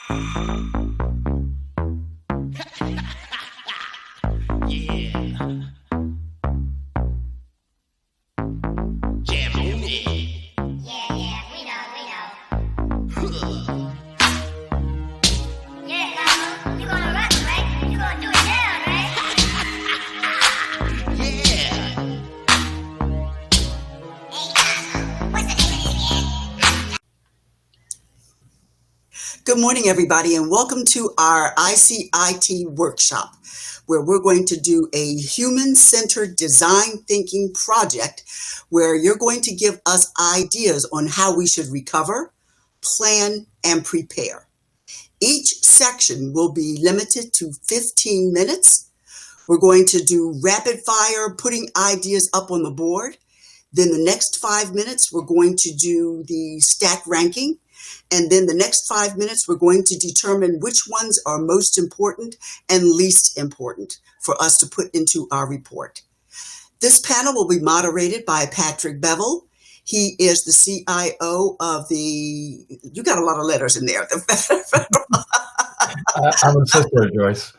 Yeah. Jam on it. Yeah, we know. Yeah, Carlo, you gonna rock it, right? You gonna do it now, right? Yeah. Hey, Carlo, what's the name of this again? Good morning, everybody, and welcome to our ICIT workshop, where we're going to do a human-centered design thinking project where you're going to give us ideas on how we should recover, plan, and prepare. Each section will be limited to 15 minutes. We're going to do rapid fire, putting ideas up on the board. Then the next 5 minutes, we're going to do the stack ranking. And then the next 5 minutes, we're going to determine which ones are most important and least important for us to put into our report. This panel will be moderated by Patrick Bevel. He is the CIO of the, you got a lot of letters in there. I'm a sister, Joyce.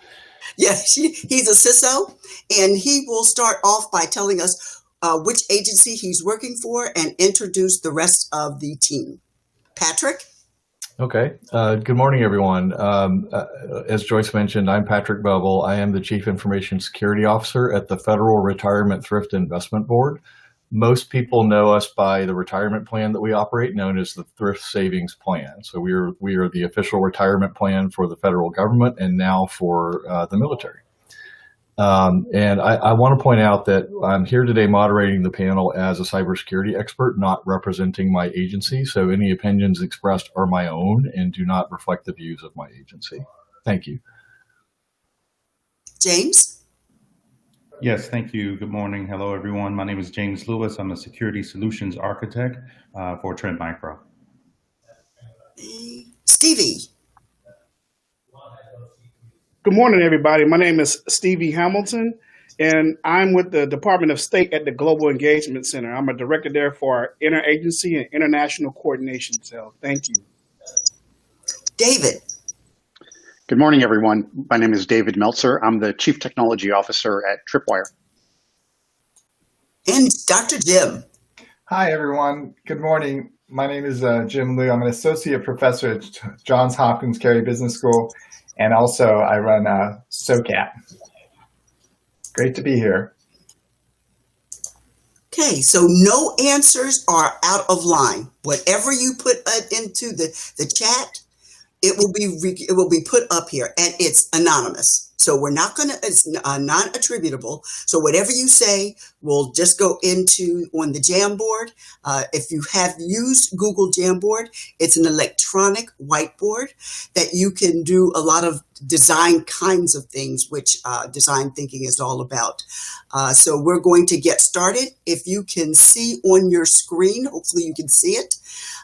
Yeah, he's a CISO, and he will start off by telling us which agency he's working for and introduce the rest of the team. Patrick? Okay. Good morning, everyone. As Joyce mentioned, I'm Patrick Bevel. I am the Chief Information Security Officer at the Federal Retirement Thrift Investment Board. Most people know us by the retirement plan that we operate, known as the Thrift Savings Plan. So we are the official retirement plan for the federal government and now for the military. And I want to point out that I'm here today moderating the panel as a cybersecurity expert, not representing my agency. So any opinions expressed are my own and do not reflect the views of my agency. Thank you. James? Yes, thank you. Good morning. Hello, everyone. My name is James Lewis. I'm a security solutions architect for Trend Micro. Stevie? Good morning, everybody. My name is Stevie Hamilton, and I'm with the Department of State at the Global Engagement Center. I'm a director there for our interagency and international coordination cell. Thank you. David? Good morning, everyone. My name is David Meltzer. I'm the Chief Technology Officer at Tripwire. And Dr. Jim? Hi, everyone. Good morning. My name is Jim Liu. I'm an associate professor at Johns Hopkins Carey Business School, and also I run SOCAT. Great to be here. Okay, so no answers are out of line. Whatever you put into the chat, it will be put up here, and it's anonymous. So we're not going to, it's non-attributable. So whatever you say will just go on the Jamboard. If you have used Google Jamboard, it's an electronic whiteboard that you can do a lot of design kinds of things, which design thinking is all about. So we're going to get started. If you can see on your screen, hopefully you can see it,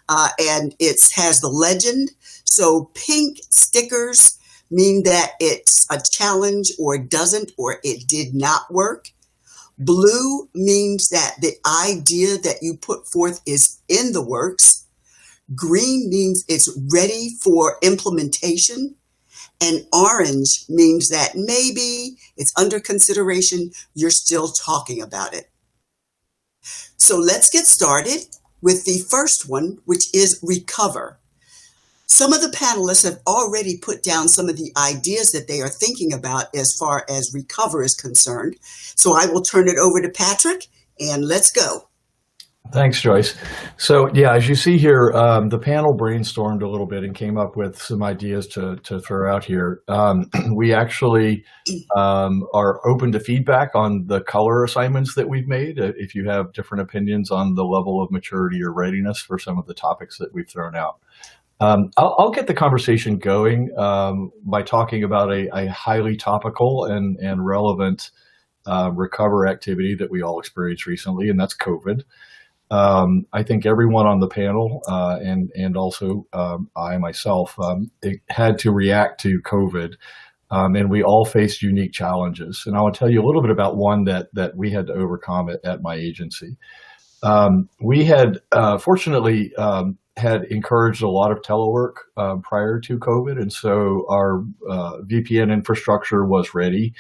and it has the legend. So pink stickers mean that it's a challenge or it doesn't or it did not work. Blue means that the idea that you put forth is in the works. Green means it's ready for implementation. And orange means that maybe it's under consideration, you're still talking about it. So let's get started with the first one, which is recover. Some of the panelists have already put down some of the ideas that they are thinking about as far as recover is concerned. So I will turn it over to Patrick, and let's go. Thanks, Joyce. So yeah, as you see here, the panel brainstormed a little bit and came up with some ideas to throw out here. We actually are open to feedback on the color assignments that we've made. If you have different opinions on the level of maturity or readiness for some of the topics that we've thrown out. I'll get the conversation going by talking about a highly topical and relevant recover activity that we all experienced recently, and that's COVID. I think everyone on the panel and also I myself had to react to COVID, and we all faced unique challenges. And I want to tell you a little bit about one that we had to overcome at my agency. We had fortunately had encouraged a lot of telework prior to COVID, and so our VPN infrastructure was ready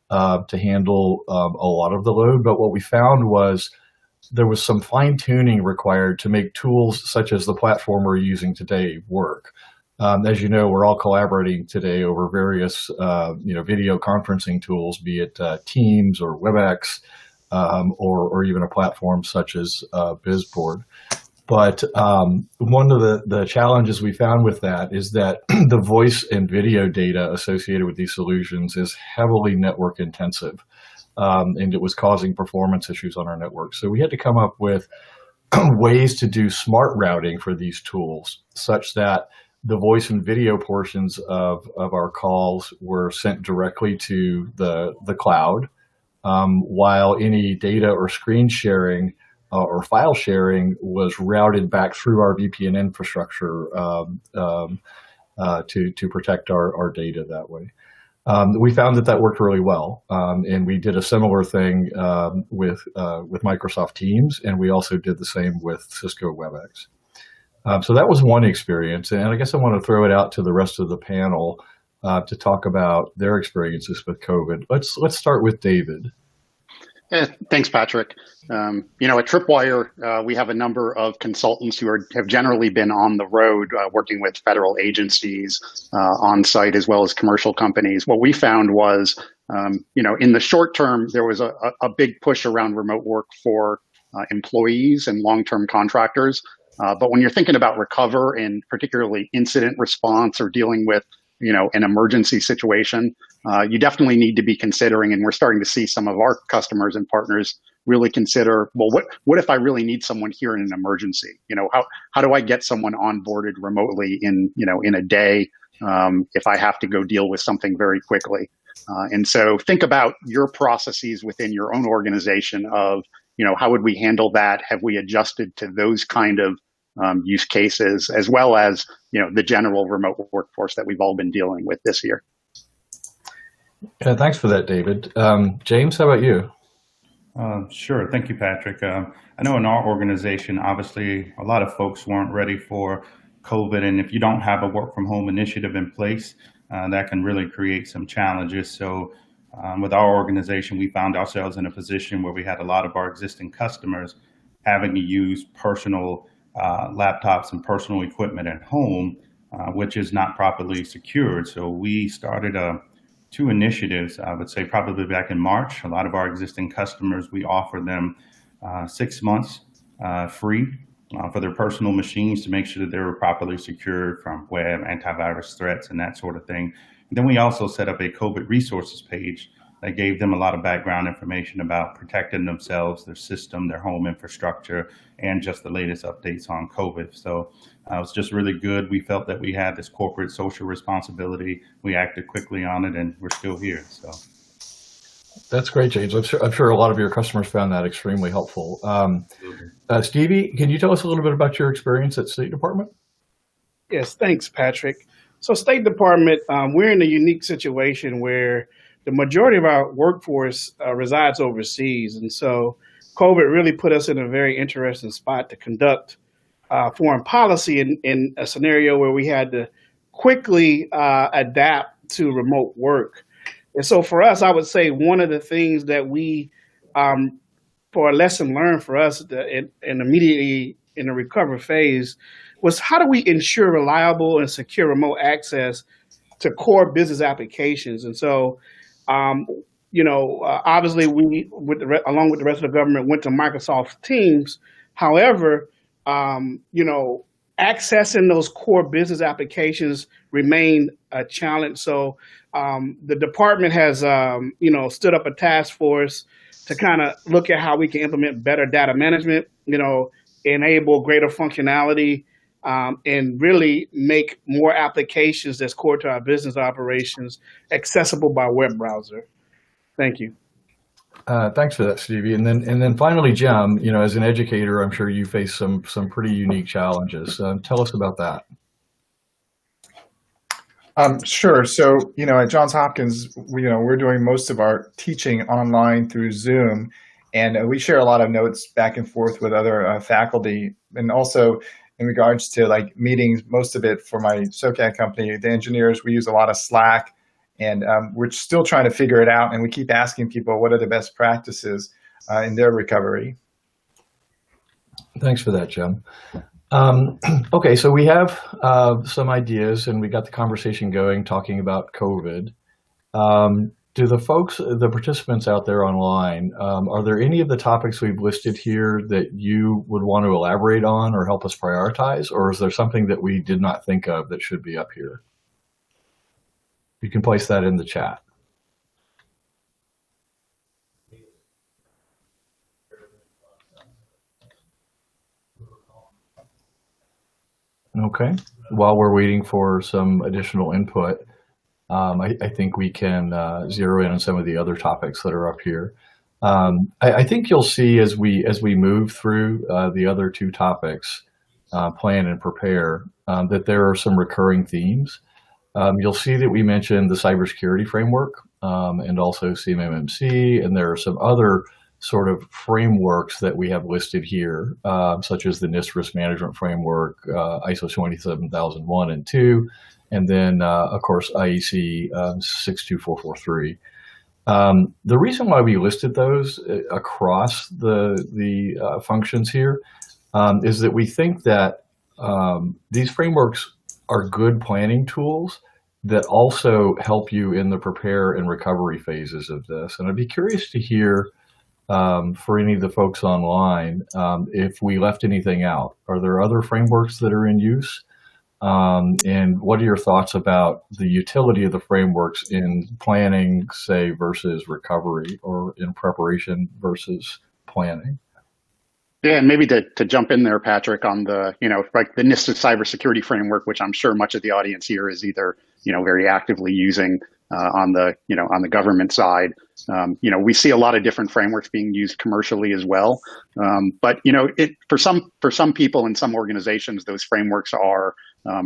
to handle a lot of the load. But what we found was there was some fine tuning required to make tools such as the platform we're using today work. As you know, we're all collaborating today over various video conferencing tools, be it Teams or WebEx, or even a platform such as BizBoard. But one of the challenges we found with that is that the voice and video data associated with these solutions is heavily network intensive, and it was causing performance issues on our network. So we had to come up with ways to do smart routing for these tools such that the voice and video portions of our calls were sent directly to the cloud, while any data or screen sharing or file sharing was routed back through our VPN infrastructure to protect our data that way. We found that worked really well, and we did a similar thing with Microsoft Teams, and we also did the same with Cisco WebEx. So that was one experience, and I guess I want to throw it out to the rest of the panel to talk about their experiences with COVID. Let's start with David. Thanks, Patrick. At Tripwire, we have a number of consultants who have generally been on the road working with federal agencies on site as well as commercial companies. What we found was, in the short term, there was a big push around remote work for employees and long-term contractors. But when you're thinking about recover and particularly incident response or dealing with an emergency situation, you definitely need to be considering, and we're starting to see some of our customers and partners really consider, well, what if I really need someone here in an emergency? How do I get someone onboarded remotely in a day if I have to go deal with something very quickly? And so think about your processes within your own organization of, how would we handle that? Have we adjusted to those kind of use cases, as well as the general remote workforce that we've all been dealing with this year? Thanks for that, David. James, how about you? Sure. Thank you, Patrick. I know in our organization, obviously, a lot of folks weren't ready for COVID. And if you don't have a work from home initiative in place, that can really create some challenges. So with our organization, we found ourselves in a position where we had a lot of our existing customers having to use personal laptops and personal equipment at home, which is not properly secured. So we started two initiatives, I would say probably back in March. A lot of our existing customers, we offer them 6 months free for their personal machines to make sure that they were properly secured from web, antivirus threats, and that sort of thing. And then we also set up a COVID resources page that gave them a lot of background information about protecting themselves, their system, their home infrastructure, and just the latest updates on COVID. So it was just really good. We felt that we had this corporate social responsibility. We acted quickly on it, and we're still here. So that's great, James. I'm sure a lot of your customers found that extremely helpful. Stevie, can you tell us a little bit about your experience at State Department? Yes, thanks, Patrick. So State Department, we're in a unique situation where the majority of our workforce resides overseas. And so COVID really put us in a very interesting spot to conduct foreign policy in a scenario where we had to quickly adapt to remote work. And so for us, I would say one of the things that we, for a lesson learned for us and immediately in the recovery phase, was how do we ensure reliable and secure remote access to core business applications? And so obviously we, along with the rest of the government, went to Microsoft Teams. However, accessing those core business applications remain a challenge. So the department has, stood up a task force to kind of look at how we can implement better data management, enable greater functionality, and really make more applications that's core to our business operations accessible by web browser. Thank you. Thanks for that, Stevie. And then finally, Jem, as an educator, I'm sure you face some pretty unique challenges. Tell us about that. Sure. So, at Johns Hopkins, we're doing most of our teaching online through Zoom, and we share a lot of notes back and forth with other faculty. And also, in regards to like meetings. Most of it for my SOCAT company, the engineers, we use a lot of Slack, and we're still trying to figure it out. And we keep asking people what are the best practices in their recovery. Thanks for that, Jim. Okay, so we have some ideas, and we got the conversation going talking about COVID. Do the participants out there online, are there any of the topics we've listed here that you would want to elaborate on or help us prioritize, or is there something that we did not think of that should be up here? You can place that in the chat. Okay, while we're waiting for some additional input, I think we can zero in on some of the other topics that are up here. I think you'll see as we move through the other two topics, plan and prepare, that there are some recurring themes. You'll see that we mentioned the cybersecurity framework and also CMMC, and there are some other sort of frameworks that we have listed here, such as the NIST Risk Management Framework, ISO 27001 and 2, and then, of course, IEC 62443. The reason why we listed those across the functions here is that we think that these frameworks are good planning tools that also help you in the prepare and recovery phases of this. And I'd be curious to hear for any of the folks online if we left anything out. Are there other frameworks that are in use? And what are your thoughts about the utility of the frameworks in planning, say, versus recovery, or in preparation versus planning? Yeah, and maybe to jump in there, Patrick, on the, like the NIST cybersecurity framework, which I'm sure much of the audience here is either, very actively using on the government side. We see a lot of different frameworks being used commercially as well. But for some people in some organizations, those frameworks are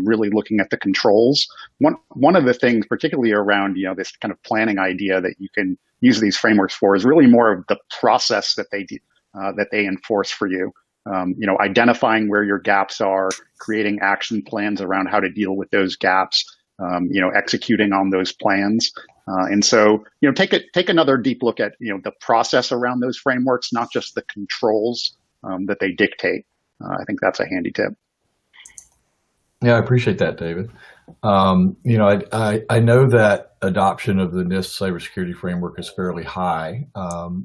really looking at the controls. One of the things, particularly around this kind of planning idea that you can use these frameworks for, is really more of the process that they enforce for you. Identifying where your gaps are, creating action plans around how to deal with those gaps, executing on those plans. And so, take another deep look at, the process around those frameworks, not just the controls that they dictate. I think that's a handy tip. Yeah, I appreciate that, David. I know that adoption of the NIST cybersecurity framework is fairly high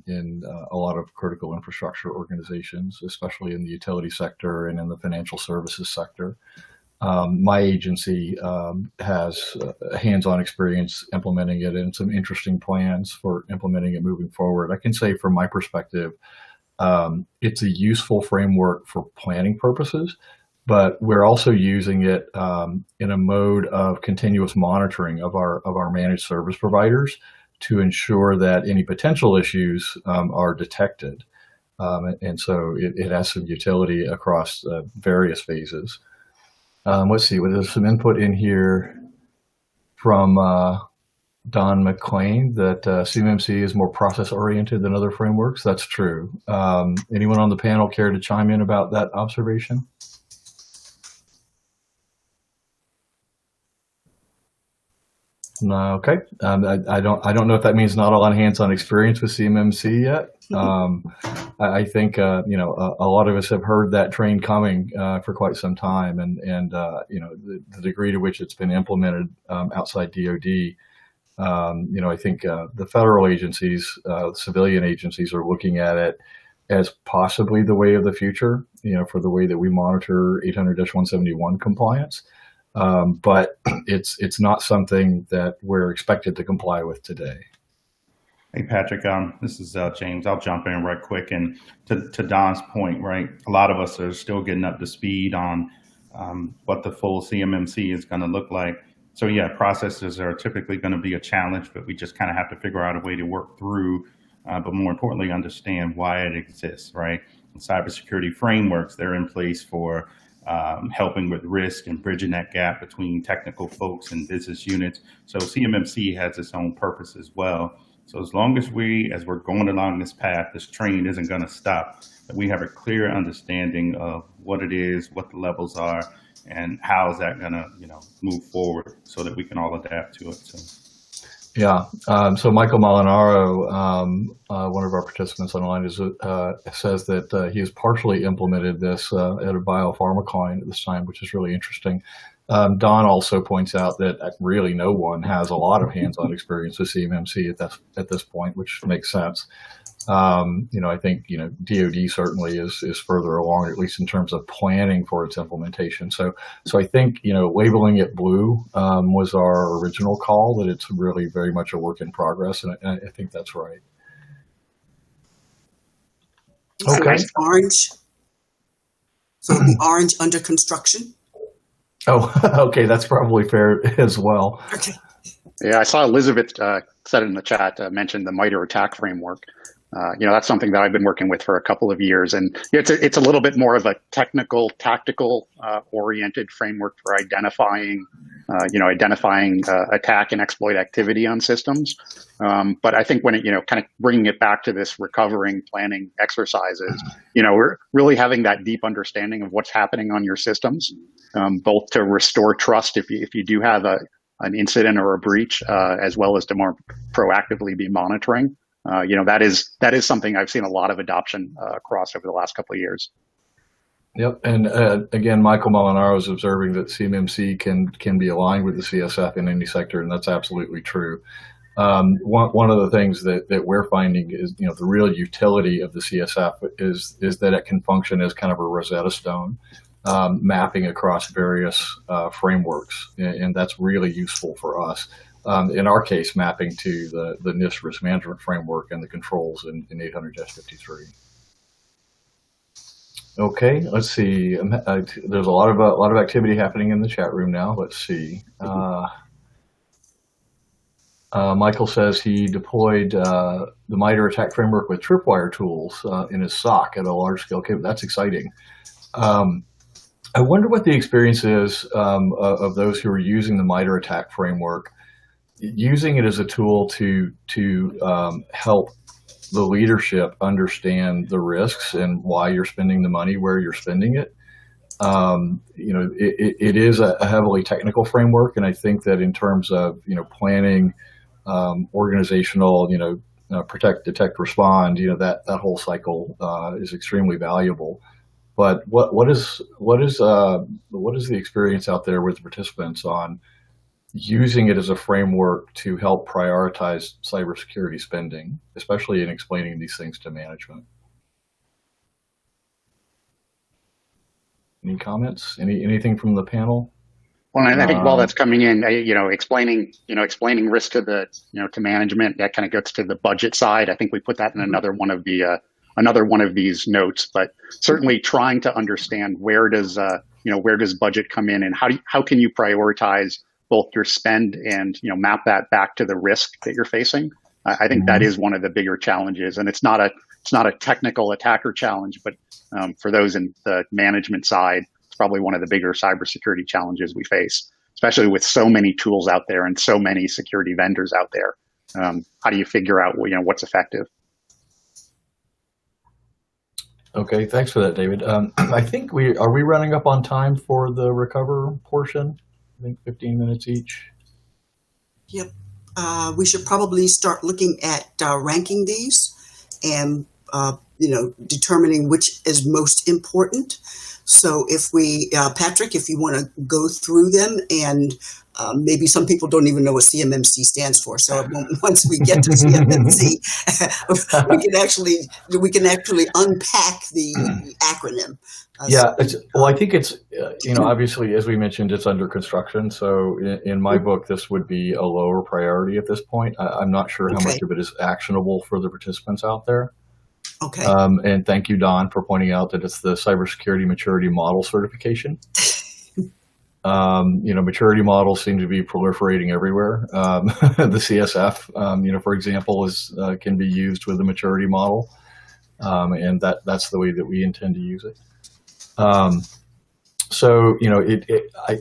in a lot of critical infrastructure organizations, especially in the utility sector and in the financial services sector. My agency has hands-on experience implementing it and some interesting plans for implementing it moving forward. I can say from my perspective, it's a useful framework for planning purposes, but we're also using it in a mode of continuous monitoring of our managed service providers to ensure that any potential issues are detected. And so it has some utility across various phases. Let's see, there's some input in here from Don McLean that CMMC is more process-oriented than other frameworks. That's true. Anyone on the panel care to chime in about that observation? No, okay. I don't know if that means not all hands-on experience with CMMC yet. I think a lot of us have heard that train coming for quite some time, and the degree to which it's been implemented outside DoD. I think the federal agencies, civilian agencies, are looking at it as possibly the way of the future. For the way that we monitor 800-171 compliance. But it's not something that we're expected to comply with today. Hey, Patrick, this is James. I'll jump in right quick. And to Don's point, right, a lot of us are still getting up to speed on what the full CMMC is going to look like. So, yeah, processes are typically going to be a challenge, but we just kind of have to figure out a way to work through, but more importantly, understand why it exists, right? And cybersecurity frameworks, they're in place for helping with risk and bridging that gap between technical folks and business units. So CMMC has its own purpose as well. So as long as as we're going along this path, this train isn't going to stop, that we have a clear understanding of what it is, what the levels are, and how is that going to, move forward so that we can all adapt to it. So. Yeah. So Michael Molinaro, one of our participants online, says that he has partially implemented this at a biopharma client at this time, which is really interesting. Don also points out that really no one has a lot of hands-on experience with CMMC at this point, which makes sense. I think, DoD certainly is further along, at least in terms of planning for its implementation. So I think, labeling it blue was our original call, that it's really very much a work in progress. And I think that's right. Okay. Orange. So the orange under construction. Oh, okay. That's probably fair as well. Okay. Yeah, I saw Elizabeth said it in the chat, mentioned the MITRE ATT&CK framework. That's something that I've been working with for a couple of years, and it's a little bit more of a technical, tactical oriented framework for identifying attack and exploit activity on systems. But I think when it, kind of bringing it back to this recovering planning exercises, we're really having that deep understanding of what's happening on your systems, both to restore trust if you do have an incident or a breach, as well as to more proactively be monitoring. That is something I've seen a lot of adoption across over the last couple of years. Yep, and again, Michael Molinaro is observing that CMMC can be aligned with the CSF in any sector, and that's absolutely true. One of the things that we're finding is, the real utility of the CSF is that it can function as kind of a Rosetta Stone, mapping across various frameworks, and that's really useful for us. In our case, mapping to the NIST risk management framework and the controls in 800-53. Okay, let's see. There's a lot of activity happening in the chat room now. Let's see. Michael says he deployed the MITRE ATT&CK framework with tripwire tools in his SOC at a large scale cable. That's exciting. I wonder what the experience is of those who are using the MITRE ATT&CK framework, using it as a tool to help the leadership understand the risks and why you're spending the money where you're spending it. It is a heavily technical framework, and I think that in terms of planning, organizational, protect, detect, respond, that whole cycle is extremely valuable. But what is the experience out there with participants on using it as a framework to help prioritize cybersecurity spending, especially in explaining these things to management? Any comments? Anything from the panel? Well, and I think while that's coming in, explaining risk to to management, that kind of gets to the budget side. I think we put that in another one of these notes, but certainly trying to understand where does budget come in, and how can you prioritize both your spend and map that back to the risk that you're facing. I think that is one of the bigger challenges, and it's not a technical attacker challenge, but for those in the management side, it's probably one of the bigger cybersecurity challenges we face, especially with so many tools out there and so many security vendors out there. How do you figure out what's effective? Okay, thanks for that, David. I think we running up on time for the recover portion. I think 15 minutes each. Yep. We should probably start looking at ranking these and, determining which is most important. So if we, Patrick, if you want to go through them, and maybe some people don't even know what CMMC stands for. So once we get to CMMC, we can actually unpack the acronym. I think it's, obviously, as we mentioned, it's under construction. So in my book, this would be a lower priority at this point. I'm not sure how much of it is actionable for the participants out there. Okay. And thank you, Don, for pointing out that it's the Cybersecurity Maturity Model Certification. Maturity models seem to be proliferating everywhere. The CSF, for example, can be used with a maturity model, and that's the way that we intend to use it. So,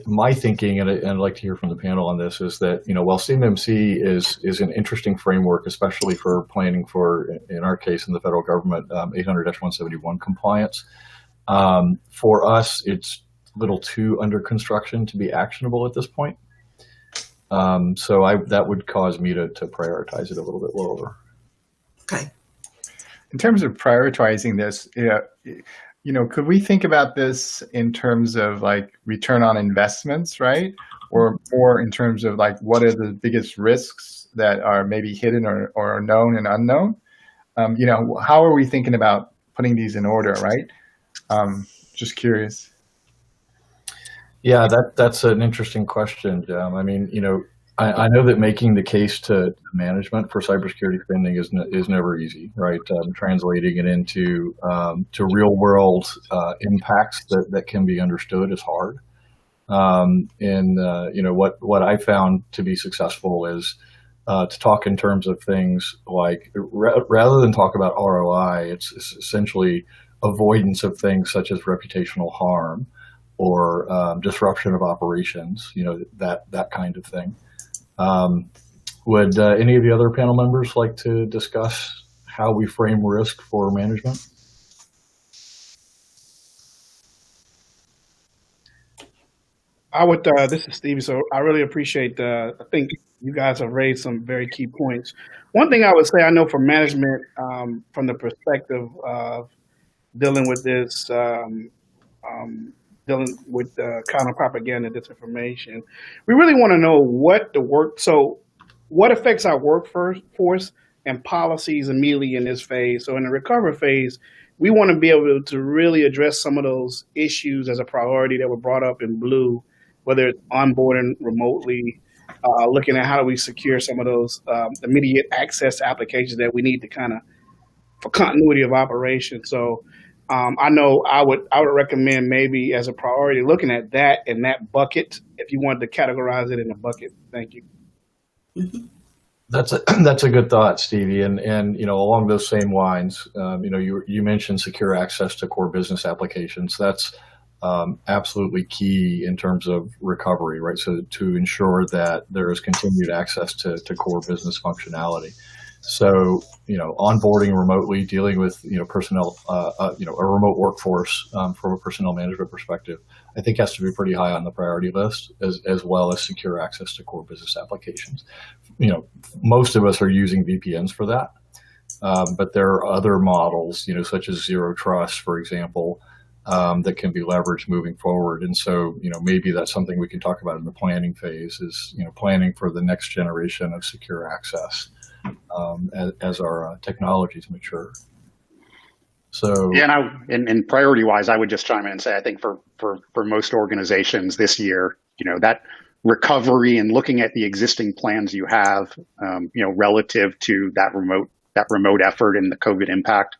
my thinking, and I'd like to hear from the panel on this, is that, while CMMC is an interesting framework, especially for planning for, in our case, in the federal government, 800-171 compliance, for us, it's a little too under construction to be actionable at this point. So that would cause me to prioritize it a little bit lower. Okay. In terms of prioritizing this, could we think about this in terms of like return on investments, right? Or more in terms of like what are the biggest risks that are maybe hidden or known and unknown? How are we thinking about putting these in order, right? Just curious. Yeah, that's an interesting question, Jim. I mean, I know that making the case to management for cybersecurity spending is never easy, right? Translating it into to real world impacts that can be understood is hard. What I found to be successful is to talk in terms of things like rather than talk about ROI, it's essentially avoidance of things such as reputational harm or disruption of operations, that kind of thing. Would any of the other panel members like to discuss how we frame risk for management? I would. This is Stevie. So I really appreciate. I think you guys have raised some very key points. One thing I would say, I know for management, from the perspective of dealing with this, dealing with counter propaganda, disinformation, we really want to know what affects our workforce and policies immediately in this phase. So in the recover phase, we want to be able to really address some of those issues as a priority that were brought up in blue, whether it's onboarding remotely, looking at how do we secure some of those immediate access to applications that we need to for continuity of operation. So I know I would recommend maybe as a priority looking at that in that bucket if you wanted to categorize it in a bucket. Thank you. Mm-hmm. That's a good thought, Stevie. And along those same lines, you mentioned secure access to core business applications. That's absolutely key in terms of recovery, right? So to ensure that there is continued access to core business functionality. So, onboarding remotely, dealing with, personnel, a remote workforce from a personnel management perspective, I think has to be pretty high on the priority list, as well as secure access to core business applications. Most of us are using VPNs for that, but there are other models, such as zero trust, for example, that can be leveraged moving forward. And so, maybe that's something we can talk about in the planning phase is, planning for the next generation of secure access. As our technologies mature. So yeah, and priority wise, I would just chime in and say I think for most organizations this year, that recovery and looking at the existing plans you have, relative to that remote effort and the COVID impact,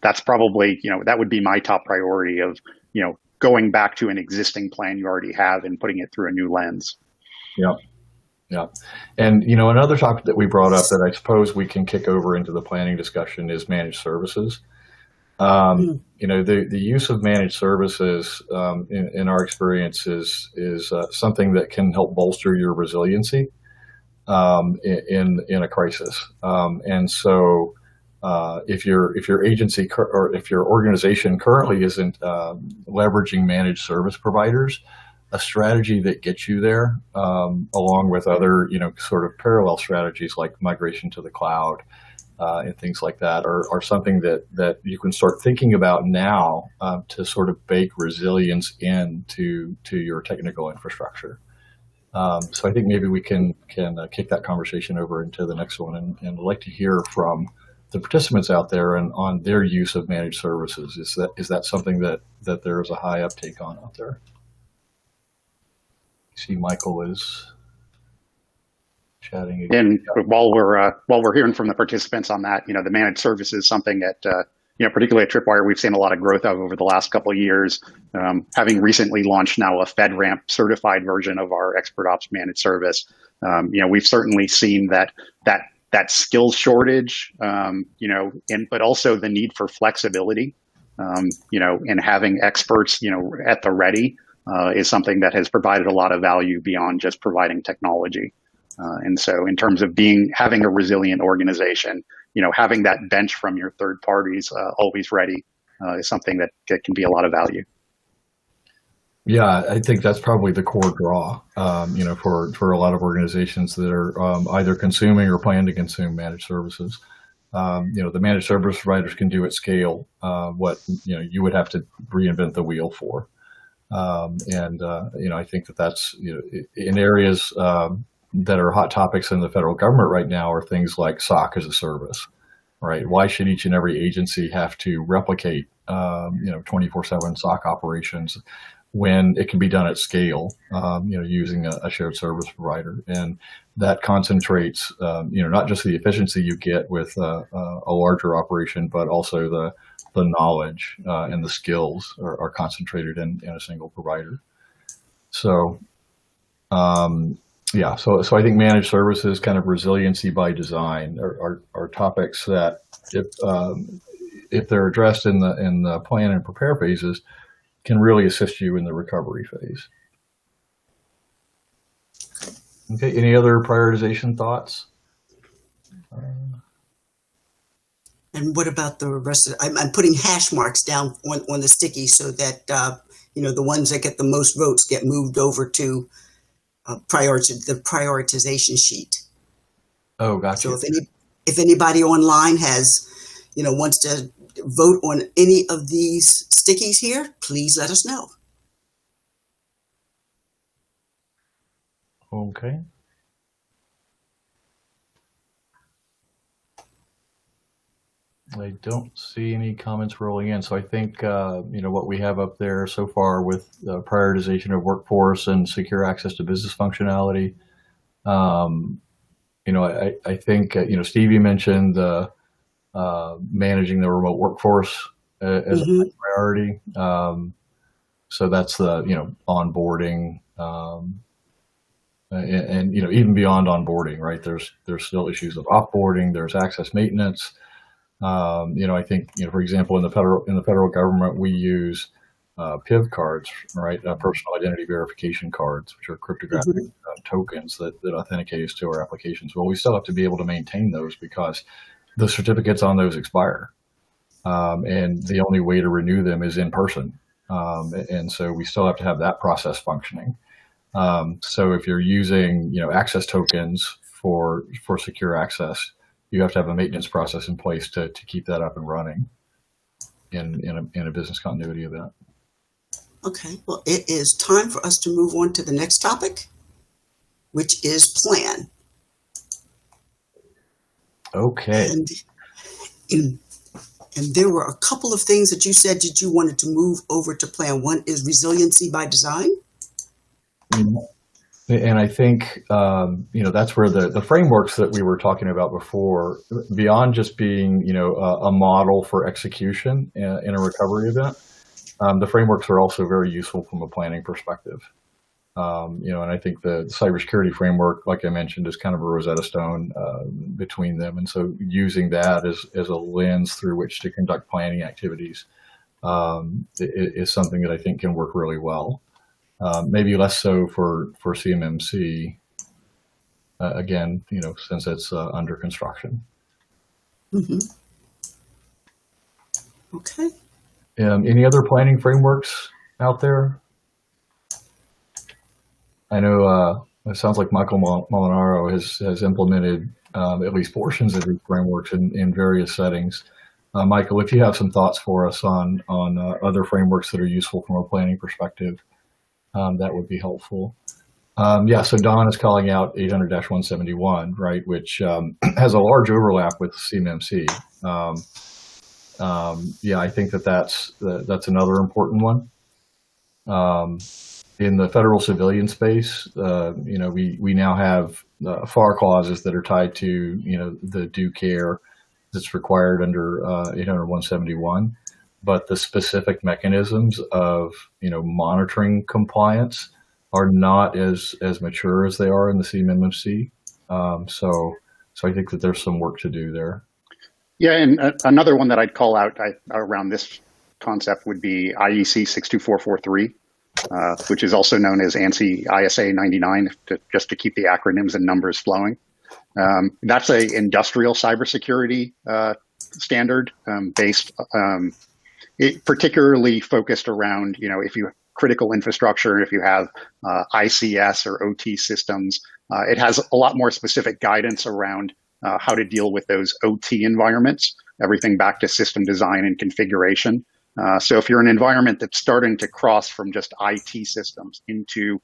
that's probably that would be my top priority of going back to an existing plan you already have and putting it through a new lens. Yeah. Yeah. And, another topic that we brought up that I suppose we can kick over into the planning discussion is managed services. The use of managed services in our experience is something that can help bolster your resiliency in a crisis. And so if your agency or if your organization currently isn't leveraging managed service providers, a strategy that gets you there, along with other, sort of parallel strategies like migration to the cloud and things like that, are something that you can start thinking about now to sort of bake resilience into your technical infrastructure. So I think maybe we can kick that conversation over into the next one, and I'd like to hear from the participants out there and on their use of managed services. Is that something that there is a high uptake on out there? See, Michael is chatting again. And while we're hearing from the participants on that, the managed service is something that particularly at Tripwire, we've seen a lot of growth of over the last couple of years. Having recently launched now a FedRAMP certified version of our Expert Ops managed service, we've certainly seen that skills shortage, but also the need for flexibility, and having experts, at the ready. is something that has provided a lot of value beyond just providing technology. And so in terms of having a resilient organization, having that bench from your third parties always ready is something that can be a lot of value. Yeah, I think that's probably the core draw, for a lot of organizations that are either consuming or plan to consume managed services. The managed service providers can do at scale what you would have to reinvent the wheel for, I think that's in areas that are hot topics in the federal government right now are things like SOC as a service, right? Why should each and every agency have to replicate 24/7 SOC operations when it can be done at scale, using a shared service provider? And that concentrates, not just the efficiency you get with a larger operation, but also the knowledge and the skills are concentrated in a single provider. So, so I think managed services, kind of resiliency by design, are topics that if they're addressed in the plan and prepare phases, can really assist you in the recovery phase. Okay, any other prioritization thoughts? And what about the rest of I'm putting hash marks down on the sticky so that, the ones that get the most votes get moved over to the prioritization sheet. Oh, gotcha. So if anybody online has, wants to vote on any of these stickies here, please let us know. Okay. I don't see any comments rolling in. So I think, what we have up there so far with prioritization of workforce and secure access to business functionality. I think, Stevie mentioned managing the remote workforce as a priority. So that's the, onboarding, and even beyond onboarding, right? There's still issues of offboarding. There's access maintenance. I think, for example, in the federal government, we use PIV cards, right? Personal identity verification cards, which are cryptographic tokens that authenticate us to our applications. Well, we still have to be able to maintain those because the certificates on those expire. And the only way to renew them is in person. And so we still have to have that process functioning. So if you're using, access tokens for secure access, you have to have a maintenance process in place to keep that up and running in a business continuity event. Okay, well, it is time for us to move on to the next topic, which is plan. Okay. And there were a couple of things that you said that you wanted to move over to plan. One is resiliency by design. And I think, that's where the frameworks that we were talking about before, beyond just being, a model for execution in a recovery event, the frameworks are also very useful from a planning perspective. And I think the cybersecurity framework, like I mentioned, is kind of a Rosetta Stone between them. And so using that as a lens through which to conduct planning activities is something that I think can work really well. Maybe less so for CMMC, again, since it's under construction. Mm-hmm. Okay. Any other planning frameworks out there? I know it sounds like Michael Molinaro has implemented at least portions of these frameworks in various settings. Michael, if you have some thoughts for us on other frameworks that are useful from a planning perspective, that would be helpful. So Don is calling out 800-171, right, which has a large overlap with CMMC. I think that's another important one. In the federal civilian space, we now have FAR clauses that are tied to, the due care that's required under 800-171. But the specific mechanisms of, monitoring compliance are not as mature as they are in the CMMC. So I think that there's some work to do there. Yeah, and another one that I'd call out around this concept would be IEC 62443. which is also known as ANSI ISA 99, just to keep the acronyms and numbers flowing. That's a industrial cybersecurity standard based, particularly focused around, if you critical infrastructure, if you have ICS or OT systems, it has a lot more specific guidance around how to deal with those OT environments, everything back to system design and configuration. So if you're an environment that's starting to cross from just IT systems into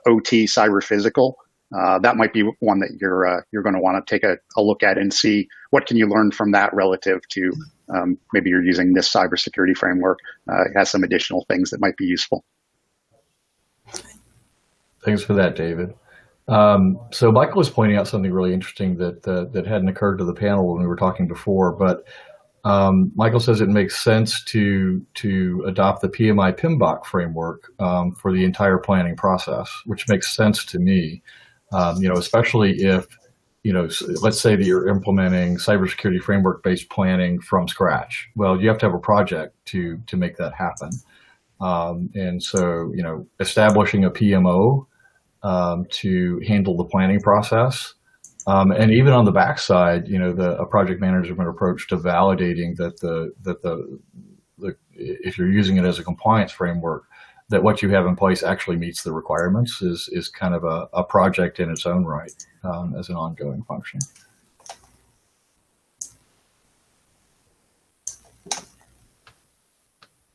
OT cyber physical, that might be one that you're going to want to take a look at and see what can you learn from that relative to maybe you're using this cybersecurity framework. It has some additional things that might be useful. Thanks for that, David. So Michael was pointing out something really interesting that hadn't occurred to the panel when we were talking before, but Michael says it makes sense to adopt the PMI PMBOK framework for the entire planning process, which makes sense to me. Especially if, let's say that you're implementing cybersecurity framework-based planning from scratch. Well, you have to have a project to make that happen. And so, establishing a PMO to handle the planning process, and even on the backside, a project management approach to validating that if you're using it as a compliance framework, that what you have in place actually meets the requirements is kind of a project in its own right as an ongoing function.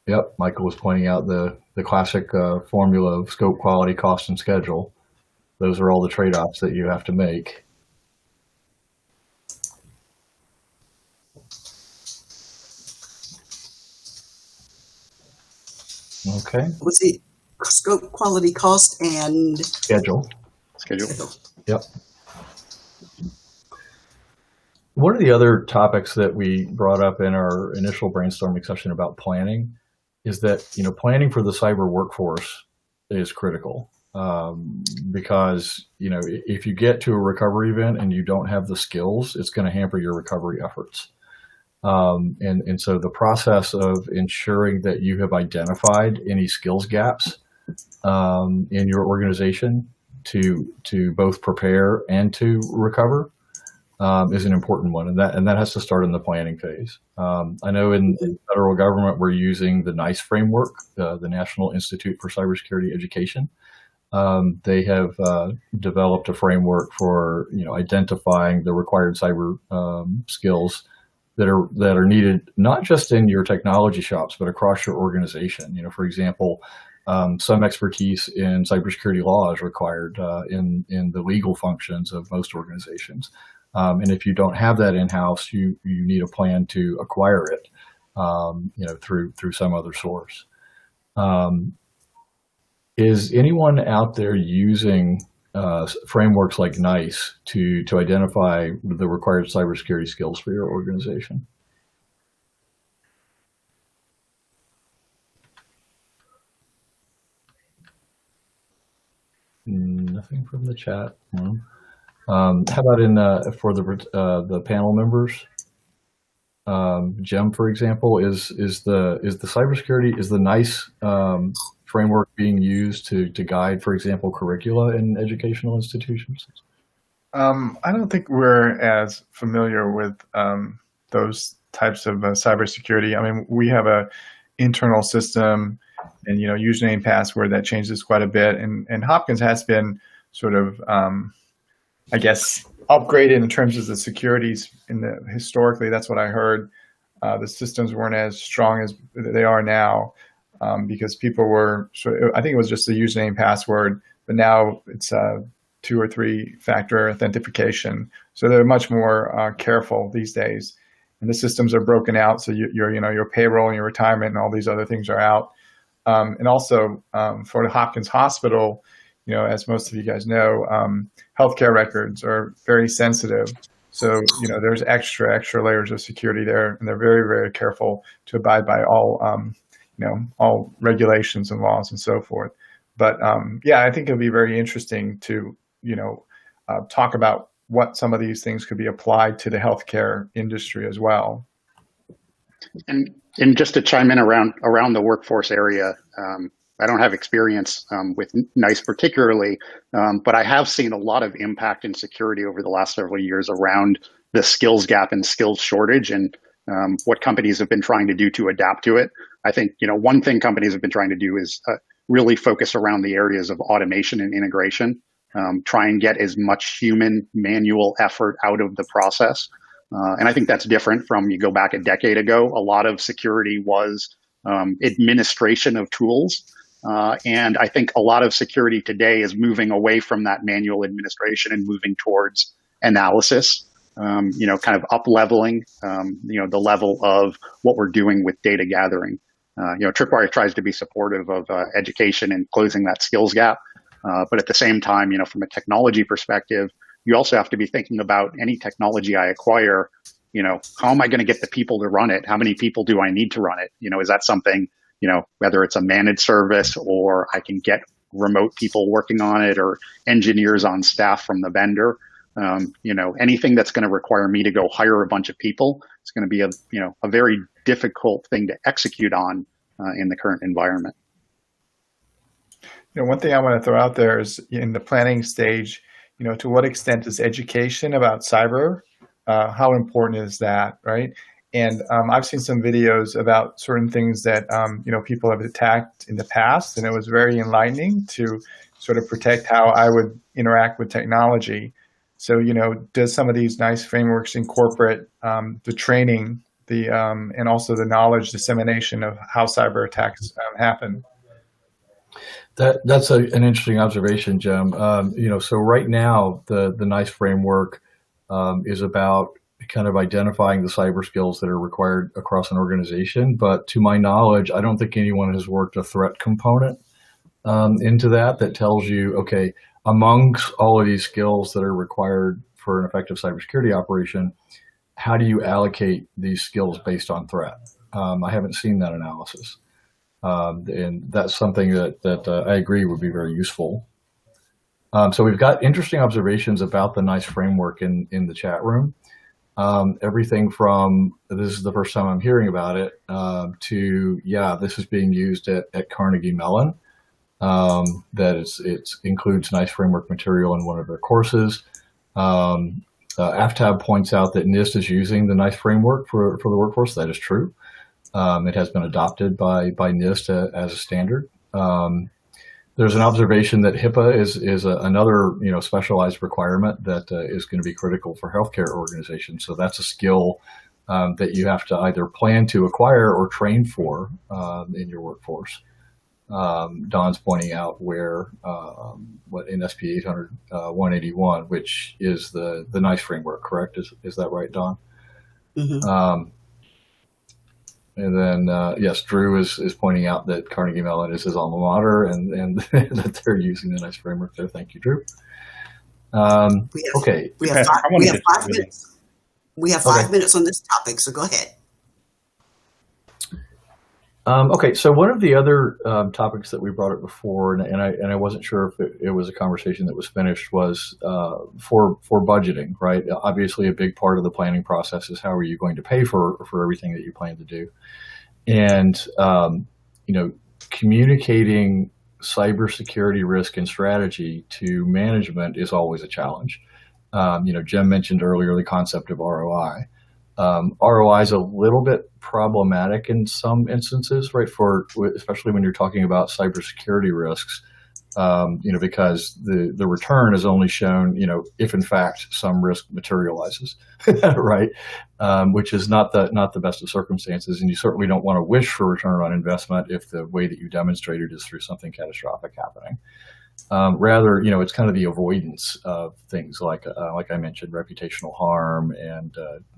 Yep, Michael was pointing out the classic formula of scope, quality, cost, and schedule. Those are all the trade-offs that you have to make. Okay. What's the scope, quality, cost, and Schedule. Schedule. Yep. One of the other topics that we brought up in our initial brainstorming session about planning is that, planning for the cyber workforce is critical because, if you get to a recovery event and you don't have the skills, it's going to hamper your recovery efforts. And so the process of ensuring that you have identified any skills gaps in your organization to both prepare and to recover is an important one, and that has to start in the planning phase. I know in the federal government we're using the NICE framework, the National Institute for Cybersecurity Education. They have developed a framework for identifying the required cyber skills that are needed not just in your technology shops but across your organization. For example, some expertise in cybersecurity law is required in the legal functions of most organizations. And if you don't have that in-house, you need a plan to acquire it, through some other source. Is anyone out there using frameworks like NICE to identify the required cybersecurity skills for your organization? Nothing from the chat. How about for the panel members? Jim, for example, is the cybersecurity, is the NICE framework being used to guide, for example, curricula in educational institutions? I don't think we're as familiar with those types of cybersecurity. I mean, we have a internal system and, username, password that changes quite a bit. And Hopkins has been sort of, I guess, upgraded in terms of the securities historically. That's what I heard. The systems weren't as strong as they are now because people were I think it was just the username, password, but now it's 2 or 3 factor authentication. So they're much more careful these days. And the systems are broken out. So your payroll and your retirement and all these other things are out. And also for the Hopkins Hospital, as most of you guys know, healthcare records are very sensitive. So, there's extra layers of security there, and they're very, very careful to abide by all, all regulations and laws and so forth. But I think it'll be very interesting to, talk about what some of these things could be applied to the healthcare industry as well. And just to chime in around the workforce area, I don't have experience with NICE particularly, but I have seen a lot of impact in security over the last several years around the skills gap and skills shortage, and what companies have been trying to do to adapt to it. I think, one thing companies have been trying to do is really focus around the areas of automation and integration, try and get as much human manual effort out of the process. And I think that's different from, you go back a decade ago, a lot of security was administration of tools. And I think a lot of security today is moving away from that manual administration and moving towards analysis, kind of up-leveling, the level of what we're doing with data gathering. Tripwire tries to be supportive of education and closing that skills gap. But at the same time, from a technology perspective, you also have to be thinking about any technology I acquire, how am I going to get the people to run it? How many people do I need to run it? Is that something, whether it's a managed service or I can get remote people working on it or engineers on staff from the vendor, anything that's going to require me to go hire a bunch of people, it's going to be a very difficult thing to execute on in the current environment. One thing I want to throw out there is in the planning stage, to what extent is education about cyber? How important is that, right? And I've seen some videos about certain things that, people have attacked in the past, and it was very enlightening to sort of protect how I would interact with technology. So, does some of these NICE frameworks incorporate the training, and also the knowledge dissemination of how cyber attacks happen? That's an interesting observation, Jim. So right now the NICE framework is about kind of identifying the cyber skills that are required across an organization. But to my knowledge, I don't think anyone has worked a threat component into that tells you, okay, amongst all of these skills that are required for an effective cybersecurity operation, how do you allocate these skills based on threat? I haven't seen that analysis. And that's something that I agree would be very useful. So we've got interesting observations about the NICE framework in the chat room. Everything from, this is the first time I'm hearing about it, to, this is being used at Carnegie Mellon. That it includes NICE framework material in one of their courses. AFTAB points out that NIST is using the NICE framework for the workforce. That is true. It has been adopted by NIST as a standard. There's an observation that HIPAA is another specialized requirement that is going to be critical for healthcare organizations. So that's a skill that you have to either plan to acquire or train for in your workforce. Don's pointing out where what in SP 800 181, which is the NICE framework, correct? Is that right, Don? Mm-hmm. And then, yes, Drew is pointing out that Carnegie Mellon is his alma mater and that they're using the NICE framework there. Thank you, Drew. Okay. We have 5 minutes. We have 5 minutes on this topic, so go ahead. Okay, so one of the other topics that we brought up before, and I wasn't sure if it was a conversation that was finished, was for budgeting, right? Obviously, a big part of the planning process is how are you going to pay for everything that you plan to do, and communicating cybersecurity risk and strategy to management is always a challenge. Jim mentioned earlier the concept of ROI. ROI is a little bit problematic in some instances, right? Especially when you're talking about cybersecurity risks, because the return is only shown, if in fact some risk materializes, right? Which is not the best of circumstances, and you certainly don't want to wish for return on investment if the way that you demonstrated is through something catastrophic happening. Rather, it's kind of the avoidance of things like I mentioned, reputational harm and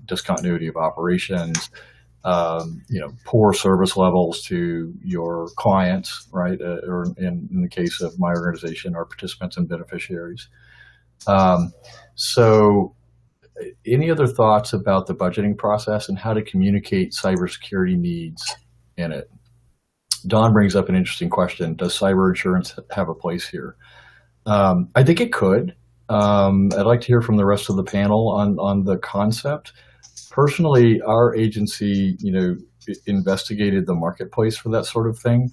discontinuity of operations, poor service levels to your clients, right? Or in the case of my organization, our participants and beneficiaries. So any other thoughts about the budgeting process and how to communicate cybersecurity needs in it? Don brings up an interesting question. Does cyber insurance have a place here? I think it could. I'd like to hear from the rest of the panel on the concept. Personally, our agency, investigated the marketplace for that sort of thing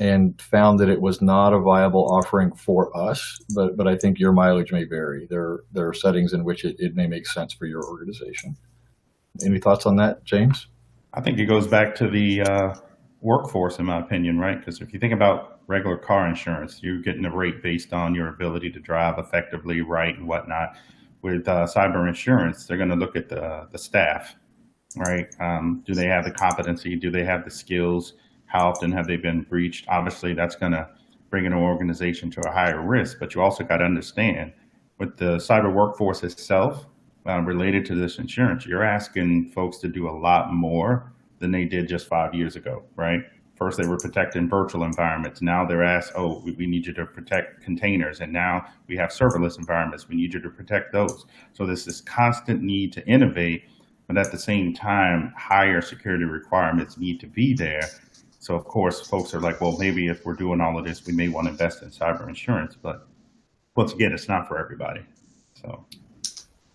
and found that it was not a viable offering for us, but I think your mileage may vary. There are settings in which it may make sense for your organization. Any thoughts on that, James? I think it goes back to the workforce, in my opinion, right? Because if you think about regular car insurance, you're getting a rate based on your ability to drive effectively, right, and whatnot. With cyber insurance, they're going to look at the staff, right? Do they have the competency? Do they have the skills? How often have they been breached? Obviously, that's going to bring an organization to a higher risk, but you also got to understand with the cyber workforce itself, related to this insurance, you're asking folks to do a lot more than they did just 5 years ago, right? First, they were protecting virtual environments. Now they're asked, oh, we need you to protect containers. And now we have serverless environments. We need you to protect those. So there's this constant need to innovate, but at the same time, higher security requirements need to be there. So of course, folks are like, well, maybe if we're doing all of this, we may want to invest in cyber insurance. But once again, it's not for everybody. So.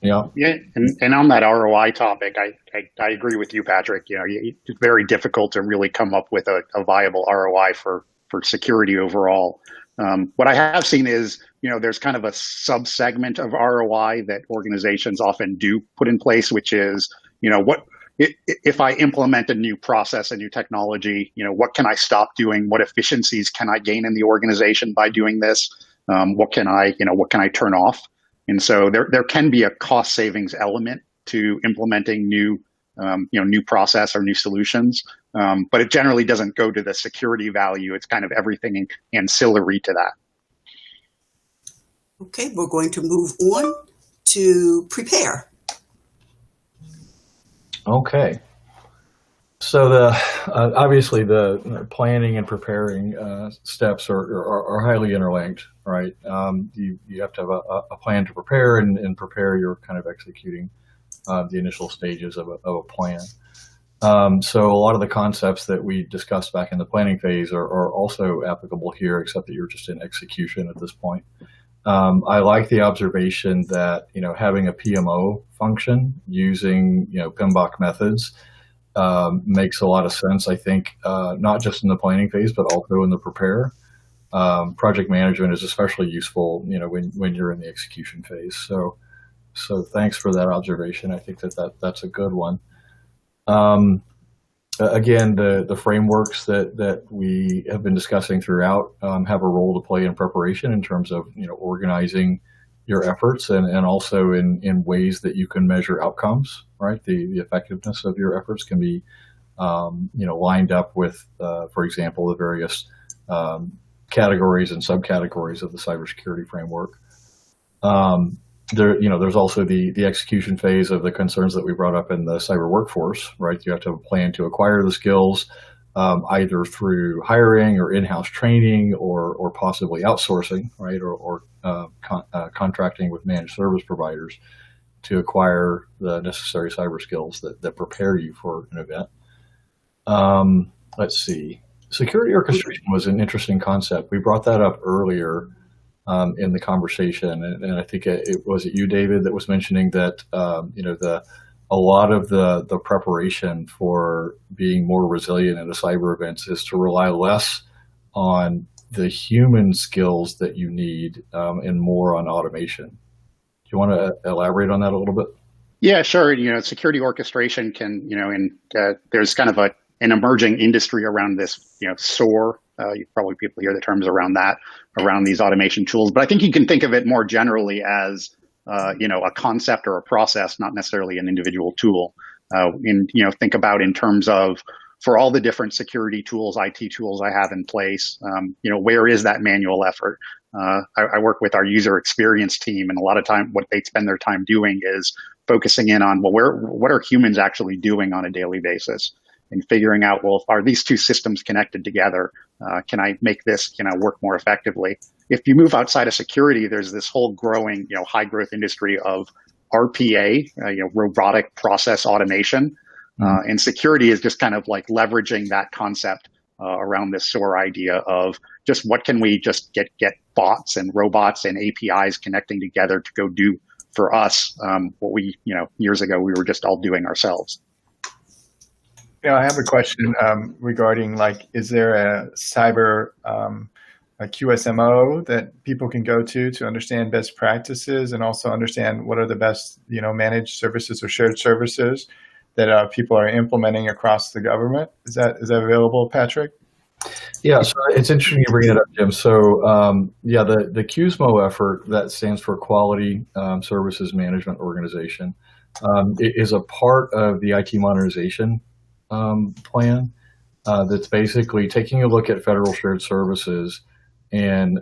Yeah, and on that ROI topic, I agree with you, Patrick. You know, it's very difficult to really come up with a viable ROI for security overall. What I have seen is, you know, there's kind of a sub-segment of ROI that organizations often do put in place, which is, you know, what if I implement a new process, a new technology, you know, what can I stop doing? What efficiencies can I gain in the organization by doing this? What can I turn off? And so there can be a cost savings element to implementing new process or new solutions, but it generally doesn't go to the security value. It's kind of everything ancillary to that. Okay, we're going to move on to prepare. Okay. So obviously the planning and preparing steps are highly interlinked, right? You have to have a plan to prepare and prepare. You're kind of executing the initial stages of a plan. So a lot of the concepts that we discussed back in the planning phase are also applicable here, except that you're just in execution at this point. I like the observation that, you know, having a PMO function using, you know, PMBOK methods makes a lot of sense, I think, not just in the planning phase, but also in the prepare. Project management is especially useful, you know, when you're in the execution phase. So thanks for that observation. I think that's a good one. Again, the frameworks that we have been discussing throughout have a role to play in preparation in terms of, you know, organizing your efforts and also in ways that you can measure outcomes, right? The effectiveness of your efforts can be, you know, lined up with, for example, the various categories and subcategories of the cybersecurity framework. There's also the execution phase of the concerns that we brought up in the cyber workforce, right? You have to have a plan to acquire the skills, either through hiring or in-house training or possibly outsourcing, right? Or contracting with managed service providers to acquire the necessary cyber skills that prepare you for an event. Let's see. Security orchestration was an interesting concept. We brought that up earlier in the conversation, and I think it was you, David, that was mentioning that a lot of the preparation for being more resilient in a cyber events is to rely less on the human skills that you need and more on automation. Do you want to elaborate on that a little bit? Yeah, sure. You know, security orchestration can, you know, and there's kind of an emerging industry around this, you know, SOAR. People hear the terms around these automation tools, but I think you can think of it more generally as, you know, a concept or a process, not necessarily an individual tool. Think about in terms of, for all the different security tools, IT tools I have in place, you know, where is that manual effort? I work with our user experience team, and a lot of time what they spend their time doing is focusing in on, well, what are humans actually doing on a daily basis? And figuring out, well, are these two systems connected together? Can I make this, you know, work more effectively? If you move outside of security, there's this whole growing, you know, high growth industry of RPA, robotic process automation. And security is just kind of like leveraging that concept around this SOAR idea of just what can we just get bots and robots and APIs connecting together to go do for us what we, you know, years ago we were just all doing ourselves. I have a question regarding is there a cyber a QSMO that people can go to understand best practices and also understand what are the best managed services or shared services that people are implementing across the government? Is that available, Patrick? Yeah, so it's interesting you bring it up, Jim. So the QSMO effort, that stands for Quality Services Management Organization, it is a part of the IT modernization plan that's basically taking a look at federal shared services and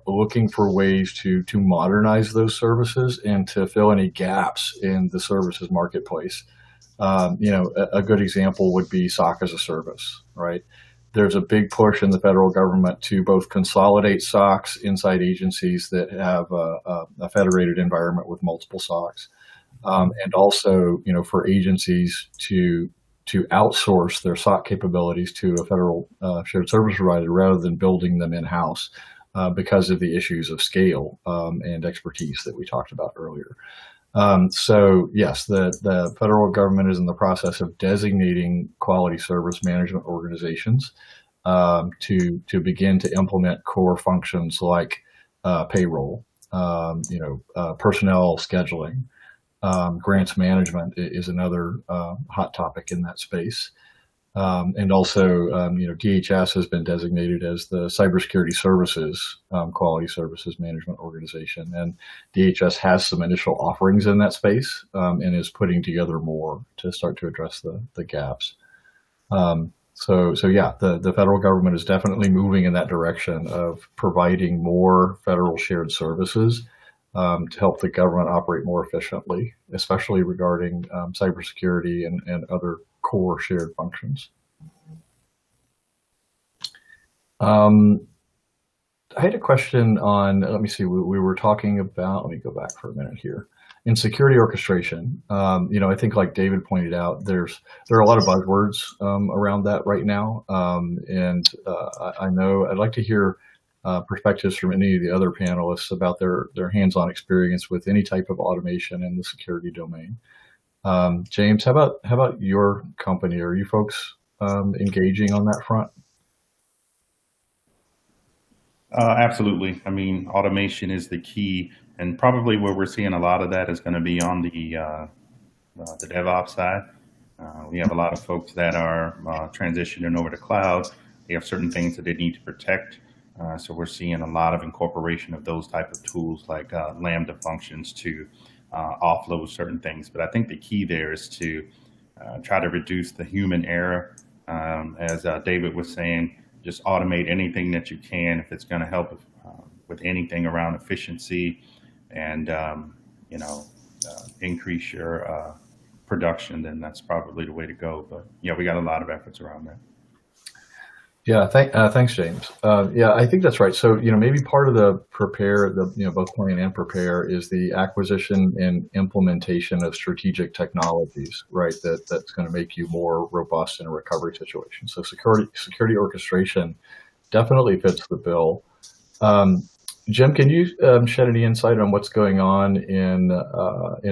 looking for ways to modernize those services and to fill any gaps in the services marketplace. A good example would be SOC as a service, right? There's a big push in the federal government to both consolidate SOCs inside agencies that have a federated environment with multiple SOCs, and also, for agencies to outsource their SOC capabilities to a federal shared service provider rather than building them in-house because of the issues of scale and expertise that we talked about earlier. So yes, the federal government is in the process of designating quality service management organizations to begin to implement core functions like payroll, personnel scheduling. Grants management is another hot topic in that space. And also, DHS has been designated as the Cybersecurity Services Quality Services Management Organization. And DHS has some initial offerings in that space and is putting together more to start to address the gaps. The federal government is definitely moving in that direction of providing more federal shared services to help the government operate more efficiently, especially regarding cybersecurity and other core shared functions. I had a question on, let me see, we were talking about, let me go back for a minute here. In security orchestration, I think like David pointed out, there are a lot of buzzwords around that right now. I know I'd like to hear perspectives from any of the other panelists about their hands-on experience with any type of automation in the security domain. James, how about your company? Are you folks engaging on that front? Absolutely. I mean, automation is the key, and probably where we're seeing a lot of that is going to be on the DevOps side. We have a lot of folks that are transitioning over to cloud. They have certain things that they need to protect. So we're seeing a lot of incorporation of those type of tools like Lambda functions to offload certain things. But I think the key there is to try to reduce the human error. As David was saying, just automate anything that you can if it's going to help with anything around efficiency and increase your production, then that's probably the way to go. But yeah, we got a lot of efforts around that. Yeah, thanks, James. I think that's right. So, maybe part of the prepare, both plan and prepare is the acquisition and implementation of strategic technologies, right? That's going to make you more robust in a recovery situation. So security orchestration definitely fits the bill. Jim, can you shed any insight on what's going on in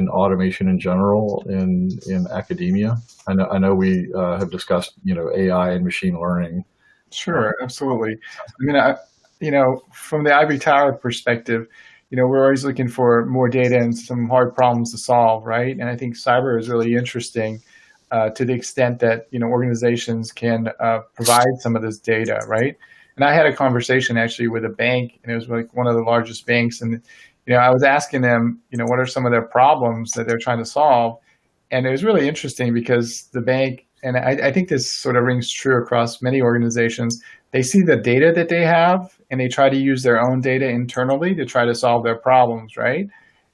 automation in general in academia? I know we have discussed, AI and machine learning. Sure, absolutely. I mean, from the ivory tower perspective, we're always looking for more data and some hard problems to solve, right? And I think cyber is really interesting to the extent that, organizations can provide some of this data, right? And I had a conversation actually with a bank, and it was like one of the largest banks. And, I was asking them, what are some of their problems that they're trying to solve? And it was really interesting because the bank, and I think this sort of rings true across many organizations, they see the data that they have and they try to use their own data internally to try to solve their problems, right?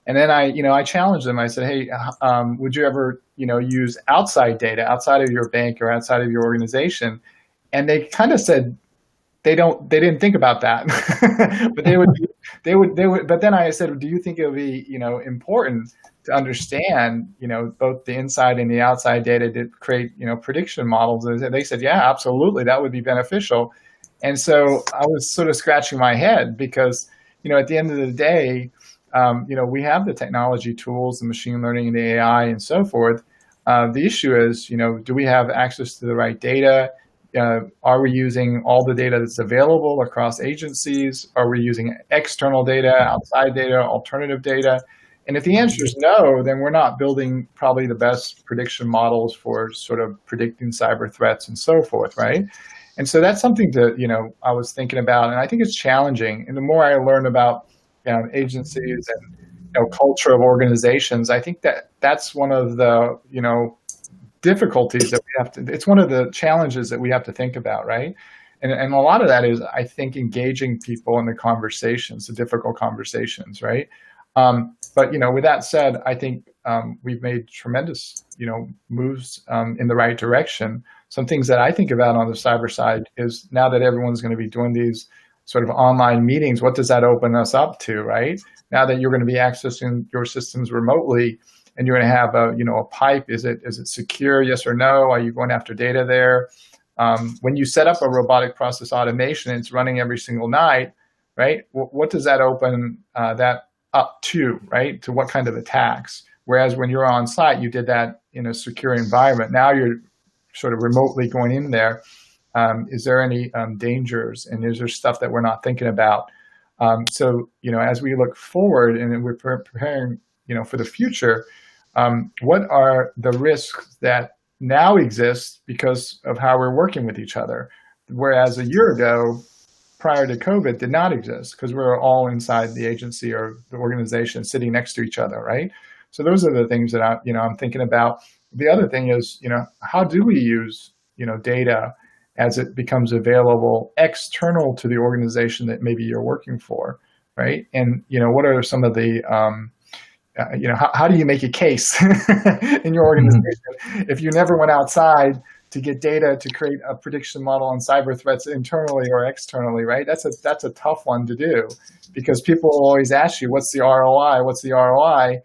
And then I challenged them. I said, hey, would you ever, use outside data outside of your bank or outside of your organization? And they kind of said they didn't think about that, but they would. But then I said, do you think it would be, important to understand, both the inside and the outside data to create, prediction models? And they said, yeah, absolutely, that would be beneficial. And so I was sort of scratching my head because, at the end of the day, we have the technology tools, the machine learning and the AI and so forth. the issue is, do we have access to the right data? Are we using all the data that's available across agencies? Are we using external data, outside data, alternative data? And if the answer is no, then we're not building probably the best prediction models for sort of predicting cyber threats and so forth, right? And so that's something that, I was thinking about, and I think it's challenging. And the more I learn about agencies and culture of organizations, I think that's one of the, difficulties that we have to, it's one of the challenges that we have to think about, right? And a lot of that is, I think, engaging people in the conversations, the difficult conversations, right? But, with that said, I think we've made tremendous, moves in the right direction. Some things that I think about on the cyber side is, now that everyone's going to be doing these sort of online meetings, what does that open us up to, right? Now that you're going to be accessing your systems remotely, and you're going to have a pipe. Is it secure? Yes or no? Are you going after data there? When you set up a robotic process automation, it's running every single night, right? What does that open that up to, right? To what kind of attacks? Whereas when you're on site, you did that in a secure environment. Now you're sort of remotely going in there. Is there any dangers? And is there stuff that we're not thinking about? So, as we look forward and we're preparing, for the future, what are the risks that now exist because of how we're working with each other? Whereas a year ago, prior to COVID, did not exist because we were all inside the agency or the organization sitting next to each other, right? So those are the things that I'm thinking about. The other thing is, how do we use, data as it becomes available external to the organization that maybe you're working for, right? And, what are some of the how do you make a case in your organization if you never went outside to get data to create a prediction model on cyber threats internally or externally, right? That's a tough one to do, because people will always ask you, what's the ROI? What's the ROI?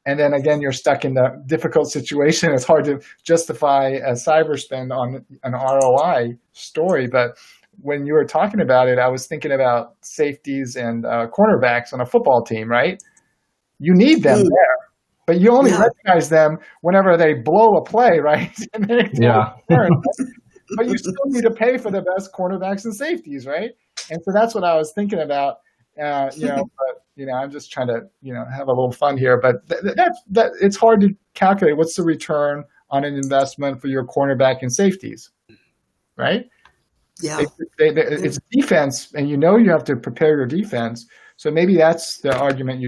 And then again, you're stuck in the difficult situation. It's hard to justify a cyber spend on an ROI story. But when you were talking about it, I was thinking about safeties and cornerbacks on a football team, right? You need them there, but you only recognize them whenever they blow a play, right? And then but you still need to pay for the best cornerbacks and safeties, right? And so that's what I was thinking about. But I'm just trying to have a little fun here. But that it's hard to calculate what's the return on an investment for your cornerback and safeties, right? Yeah, it's defense, and you have to prepare your defense. So maybe that's the argument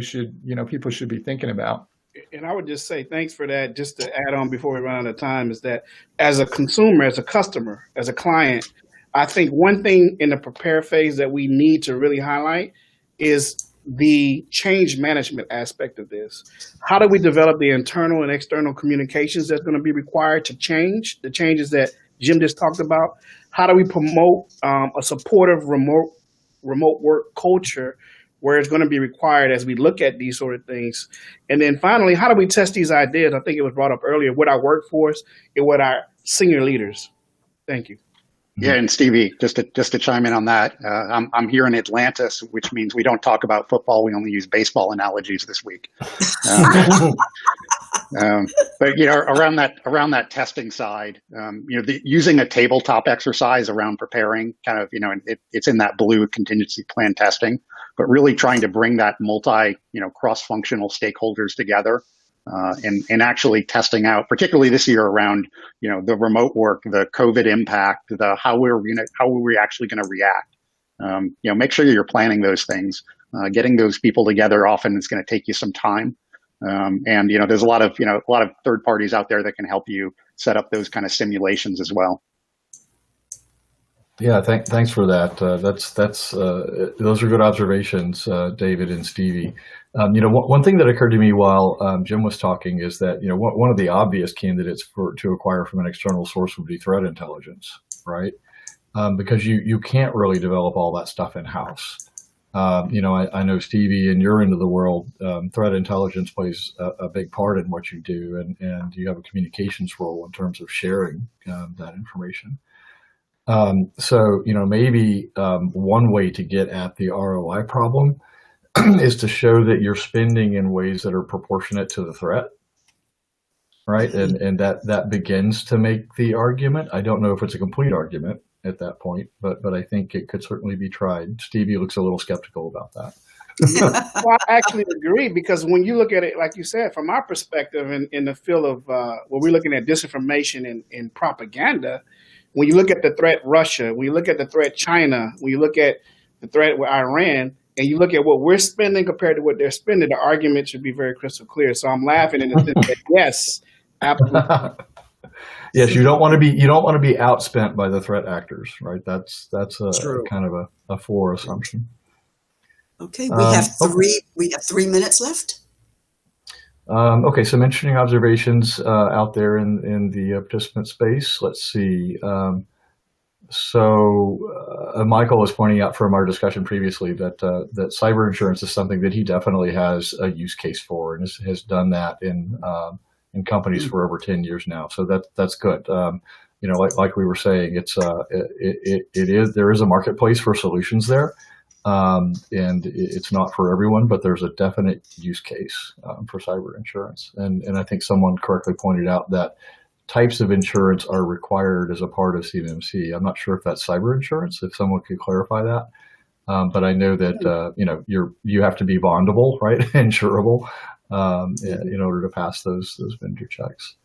people should be thinking about. And I would just say thanks for that. Just to add on before we run out of time, is that as a consumer, as a customer, as a client, I think one thing in the prepare phase that we need to really highlight is the change management aspect of this. How do we develop the internal and external communications that's going to be required to change, the changes that Jim just talked about? How do we promote a supportive remote work culture where it's going to be required as we look at these sort of things? And then finally, how do we test these ideas? I think it was brought up earlier with our workforce and with our senior leaders. Thank you. Yeah, and Stevie, just to chime in on that, I'm here in Atlantis, which means we don't talk about football. We only use baseball analogies this week. But around that testing side, using a tabletop exercise around preparing, kind of, it's in that blue contingency plan testing, but really trying to bring that cross-functional stakeholders together. And actually testing out, particularly this year around, the remote work, the COVID impact, how are we actually going to react? Make sure you're planning those things. Getting those people together often is going to take you some time. And there's a lot of third parties out there that can help you set up those kind of simulations as well. Yeah, thanks for that. Those are good observations, David and Stevie. One thing that occurred to me while Jim was talking is that one of the obvious candidates to acquire from an external source would be threat intelligence, right? Because you can't really develop all that stuff in house. I know Stevie, in your end of the world, threat intelligence plays a big part in what you do, and you have a communications role in terms of sharing that information. So maybe one way to get at the ROI problem is to show that you're spending in ways that are proportionate to the threat. right? And that begins to make the argument. I don't know if it's a complete argument at that point, but I think it could certainly be tried. Stevie looks a little skeptical about that. Well, I actually agree, because when you look at it, like you said, from our perspective in the field of when we're looking at disinformation and propaganda, when you look at the threat Russia, when you look at the threat China, when you look at the threat with Iran, and you look at what we're spending compared to what they're spending, the argument should be very crystal clear. So I'm laughing in the sense that yes, absolutely. Yes, you don't want to be outspent by the threat actors, right? That's a kind of a floor assumption. Okay, we have 3 minutes left. Okay, some interesting observations out there in the participant space. Let's see. Michael was pointing out from our discussion previously that cyber insurance is something that he definitely has a use case for, and has done that in companies for over 10 years now. So that's good. Like we were saying, there is a marketplace for solutions there. And it's not for everyone, but there's a definite use case for cyber insurance. And I think someone correctly pointed out that types of insurance are required as a part of CMMC. I'm not sure if that's cyber insurance, if someone could clarify that. But I know that, you have to be bondable, right? Insurable, in order to pass those vendor checks.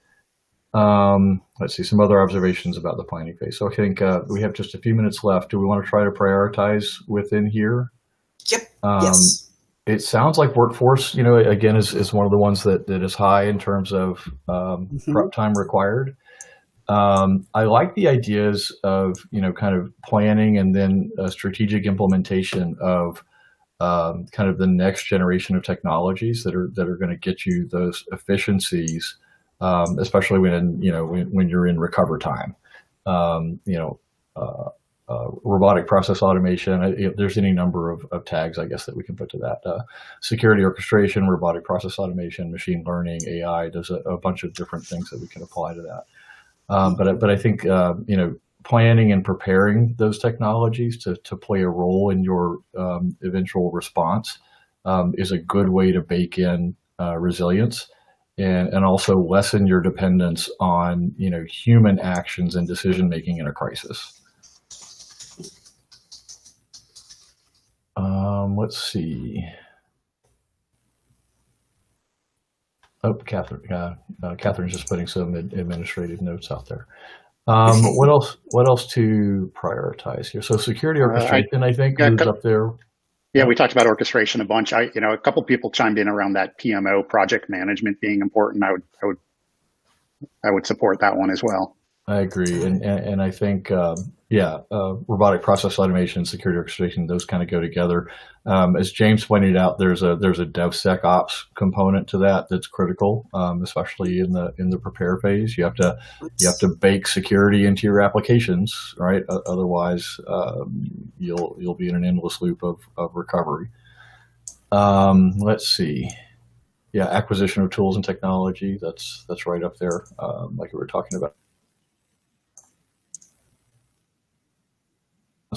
Let's see, some other observations about the planning phase. So I think we have just a few minutes left. Do we want to try to prioritize within here? Yep. Yes. It sounds like workforce, again, is one of the ones that is high in terms of prep time required. I like the ideas of, kind of planning and then a strategic implementation of kind of the next generation of technologies that are going to get you those efficiencies. Especially when you're in recover time, robotic process automation. There's any number of tags, I guess, that we can put to that. Security orchestration, robotic process automation, machine learning, AI. There's a bunch of different things that we can apply to that. But I think planning and preparing those technologies to play a role in your eventual response is a good way to bake in resilience. And also lessen your dependence on, human actions and decision making in a crisis. Let's see. Oh, Catherine's just putting some administrative notes out there. What else to prioritize here? So security orchestration, I think, is up there. Yeah, we talked about orchestration a bunch. A couple people chimed in around that PMO, project management, being important. I would support that one as well. I agree, and I think robotic process automation, security orchestration, those kind of go together. As James pointed out, there's a DevSecOps component to that's critical, especially in the prepare phase. You have to bake security into your applications, right? Otherwise, you'll be in an endless loop of recovery. Let's see. Yeah, acquisition of tools and technology. That's right up there, like we were talking about.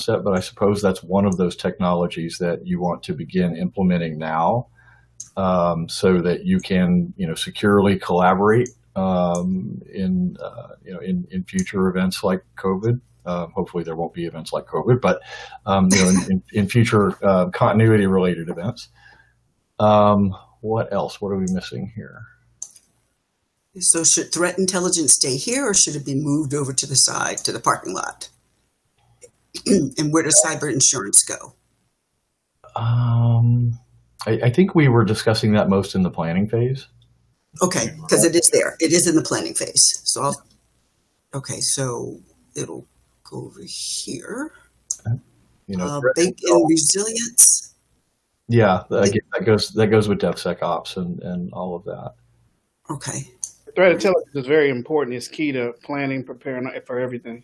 But I suppose that's one of those technologies that you want to begin implementing now, so that you can, securely collaborate in future events like COVID. Hopefully, there won't be events like COVID, but in future continuity related events. What else? What are we missing here? So should threat intelligence stay here, or should it be moved over to the side, to the parking lot? And where does cyber insurance go? I think we were discussing that most in the planning phase. Okay, because it is there. It is in the planning phase. So so it'll go over here. Bake in resilience. Yeah, again, that goes with DevSecOps and all of that. Okay. Threat intelligence is very important. It's key to planning, preparing for everything.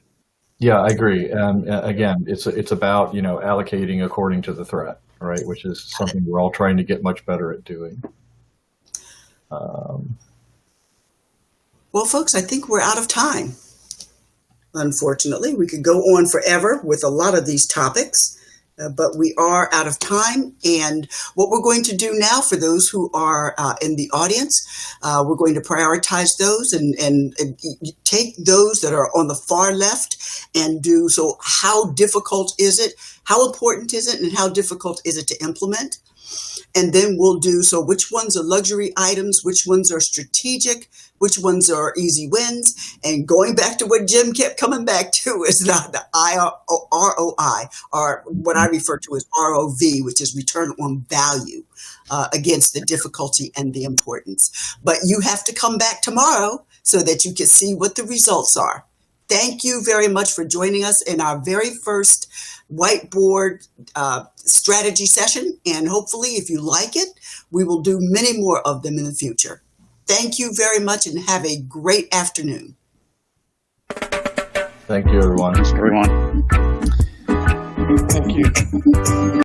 Yeah, I agree. And again, it's about, allocating according to the threat, right? Which is something we're all trying to get much better at doing. Well, folks, I think we're out of time. Unfortunately, we could go on forever with a lot of these topics. But we are out of time. And what we're going to do now for those who are in the audience, we're going to prioritize those and take those that are on the far left and do, so how difficult is it? How important is it? And how difficult is it to implement? And then we'll do, so which ones are luxury items, which ones are strategic, which ones are easy wins. And going back to what Jim kept coming back to is the ROI, or what I refer to as ROV, which is return on value against the difficulty and the importance. But you have to come back tomorrow so that you can see what the results are. Thank you very much for joining us in our very first whiteboard strategy session. And hopefully, if you like it, we will do many more of them in the future. Thank you very much and have a great afternoon. Thank you, everyone. Thanks, everyone. Thank you.